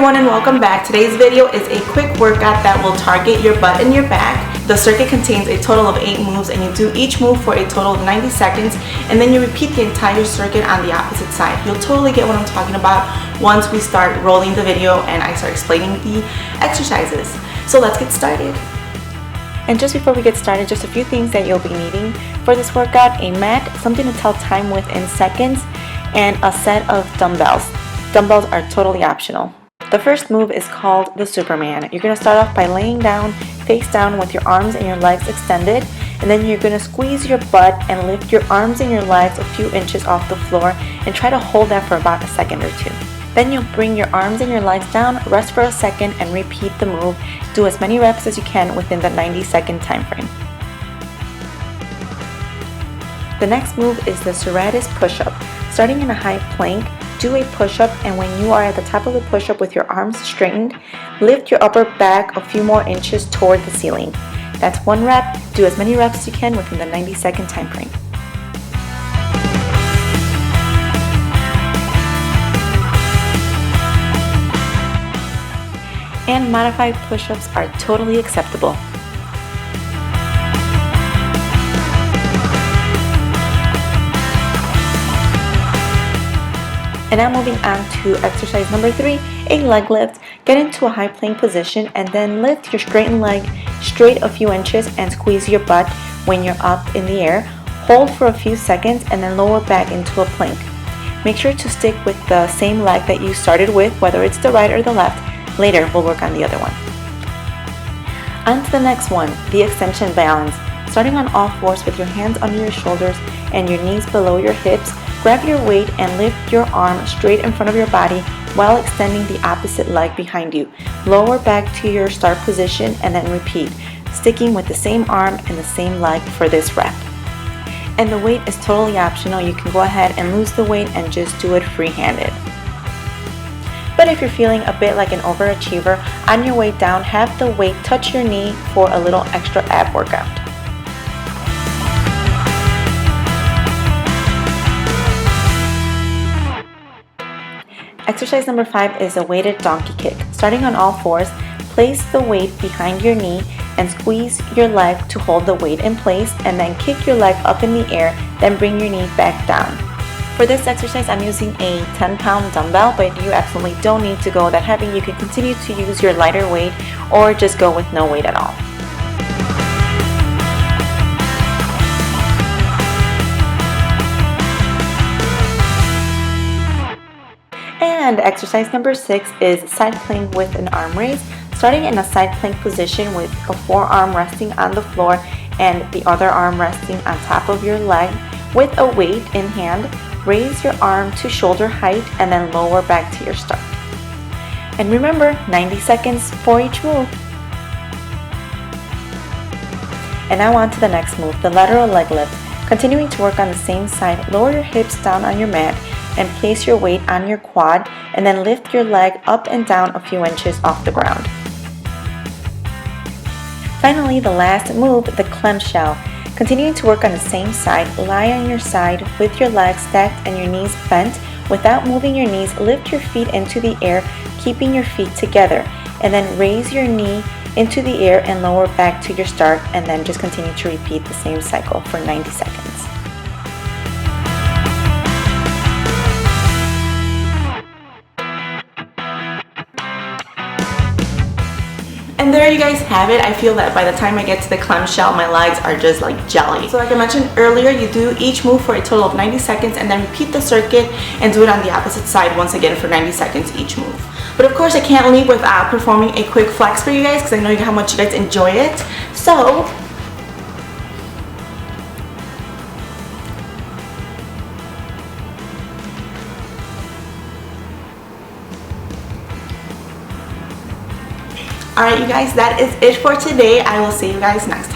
everyone and welcome back. Today's video is a quick workout that will target your butt and your back. The circuit contains a total of 8 moves and you do each move for a total of 90 seconds and then you repeat the entire circuit on the opposite side. You'll totally get what I'm talking about once we start rolling the video and I start explaining the exercises. So let's get started. And just before we get started, just a few things that you'll be needing for this workout: a mat, something to tell time with in seconds, and a set of dumbbells. Dumbbells are totally optional. The first move is called the Superman. You're going to start off by laying down, face down with your arms and your legs extended, and then you're going to squeeze your butt and lift your arms and your legs a few inches off the floor and try to hold that for about a second or two. Then you'll bring your arms and your legs down, rest for a second, and repeat the move. Do as many reps as you can within the 90-second time frame. The next move is the serratus push-up. Starting in a high plank, do a push-up, and when you are at the top of the push-up with your arms straightened, lift your upper back a few more inches toward the ceiling. That's one rep. Do as many reps as you can within the 90-second time frame. And modified push-ups are totally acceptable. And now moving on to exercise number 3, a leg lift. Get into a high plank position and then lift your straightened leg straight a few inches and squeeze your butt when you're up in the air. Hold for a few seconds and then lower back into a plank. Make sure to stick with the same leg that you started with, whether it's the right or the left. Later, we'll work on the other one. On to the next one, the extension balance. Starting on all fours with your hands under your shoulders and your knees below your hips, grab your weight and lift your arm straight in front of your body while extending the opposite leg behind you. Lower back to your start position and then repeat, sticking with the same arm and the same leg for this rep. And the weight is totally optional. You can go ahead and lose the weight and just do it free-handed. But if you're feeling a bit like an overachiever, on your way down, have the weight touch your knee for a little extra ab workout. Exercise number 5 is a weighted donkey kick. Starting on all fours, place the weight behind your knee and squeeze your leg to hold the weight in place, and then kick your leg up in the air, then bring your knee back down. For this exercise, I'm using a 10-pound dumbbell, but you absolutely don't need to go that heavy. You can continue to use your lighter weight or just go with no weight at all. And exercise number 6 is side plank with an arm raise. Starting in a side plank position with a forearm resting on the floor and the other arm resting on top of your leg with a weight in hand, raise your arm to shoulder height and then lower back to your start. And remember, 90 seconds for each move. And now on to the next move, the lateral leg lift. Continuing to work on the same side, lower your hips down on your mat and place your weight on your quad and then lift your leg up and down a few inches off the ground. Finally, the last move, the clamshell. Continuing to work on the same side, lie on your side with your legs stacked and your knees bent. Without moving your knees, lift your feet into the air, keeping your feet together, and then raise your knee into the air and lower back to your start, and then just continue to repeat the same cycle for 90 seconds. And there you guys have it. I feel that by the time I get to the clamshell, my legs are just like jelly. So like I mentioned earlier, you do each move for a total of 90 seconds and then repeat the circuit and do it on the opposite side once again for 90 seconds each move. But of course, I can't leave without performing a quick flex for you guys because I know how much you guys enjoy it. So alright you guys, that is it for today. I will see you guys next time.